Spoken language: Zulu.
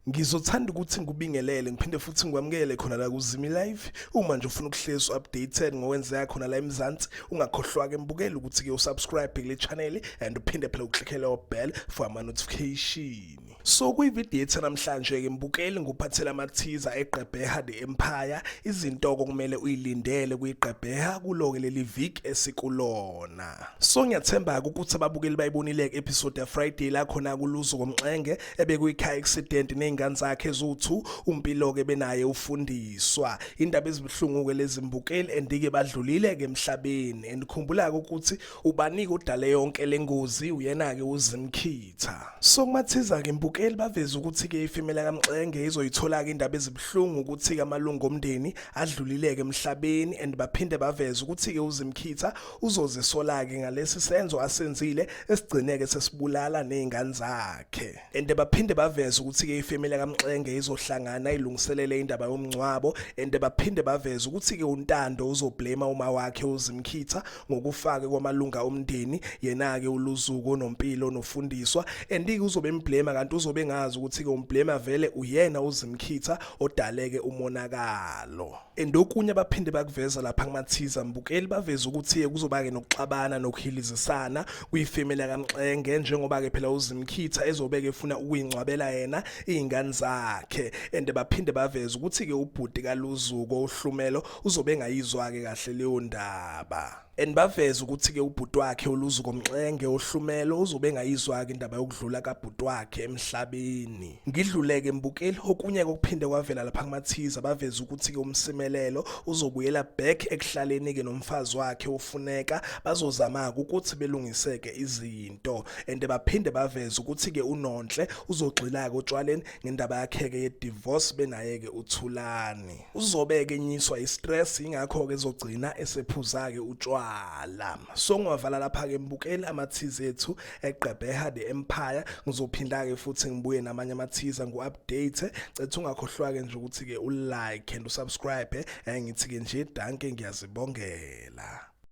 Ngizothanda ukuthi ngikubingelele ngiphinde futhi ngikwamukele khona la kuZimi Live. Uma nje ufuna ukuhlezi updated ngokwenzeka khona la eMzansi, ungakhohlwa ke mbukela ukuthi ke usubscribe kule channel and uphinde phela uklikele bell for ama notification. So kuyivideo ethu namhlanje ke mbukeli nguphathela amathiza eGqeberha the Empire, izinto okumele uyilindele kuyiGqeberha kuloke leli week esikulona. So ngiyathemba ukuthi ababukeli bayibonile ke episode ya Friday la khona kuLuzuko Mxenge ebekuyikhaya accident nezingane zakhe ezu2, Mpilo ke benaye ufundiswa. Indaba ezibhlungu ke lezi mbukeli andike badlulile ke emhlabeni andikhumbula ukuthi ubanike udale yonke lengozi uyena ke uZimkhitha. So kumathiza ke mbukeli baveza ukuthi ke ifemela kaMxenge izoyithola ke indaba ezibhlungu ukuthi ke amalungu omndeni adlulile ke emhlabeni and baphinde baveza ukuthi ke uZimkhitha uzozisola ke ngalesi senzo asenzile esigcineke sesibulala nezingane zakhe. And baphinde baveza ukuthi ke ifemela kaMxenge izohlangana ilungiselele indaba yomncwabo and baphinde baveza ukuthi ke uNtando uzoblame uma wakhe uZimkhitha ngokufaka kwamalunga omndeni yena ke uLuzuko noMpilo noFundiswa and ke uzobe emblame kanti uzobe ngazi ukuthi ke umblame vele uyena uZimkhitha odaleke umonakalo. And okunye baphinde bakuveza lapha kumathiza mbukeli baveza ukuthi ke kuzoba ke nokuxabana nokuhilizisana kuyifemela kaMxenge njengoba ke phela uZimkhitha ezobeke efuna ukuyingcwabela yena izingane zakhe and baphinde baveza ukuthi ke ubhuti kaLuzuko uHlumelo uzobe ngayizwa ke kahle leyo ndaba. And baveza ukuthi ke ubhuti wakhe uLuzuko Mxenge uHlumelo uzobe ngayizwa ke indaba yokudlula kabhuti wakhe emhlabeni. Ngidluleke mbukeli okunye kokuphinde kwavela lapha kumathiza baveza ukuthi ke umsemelelo uzobuyela back ekuhlaleni ke nomfazi wakhe ufuneka bazozama ukuthi belungiseke izinto and baphinde baveza ukuthi ke uNonhle uzogxila ke otshwaleni ngendaba yakhe ke ye-divorce benaye ke uThulani. Uzobe ke nyiswa istress ingakho ke ezogcina esephuza ke utshwala. So ngiwavala lapha ke mbukeli amathiza ethu eGqeberha the Empire. Ngizophinda ke futhi ngibuye namanye amathiza ngu-update. Cetha ungakhohlwa ke nje ukuthi ke ulike and usubscribe ngithi ke nje danke ngiyazibongela.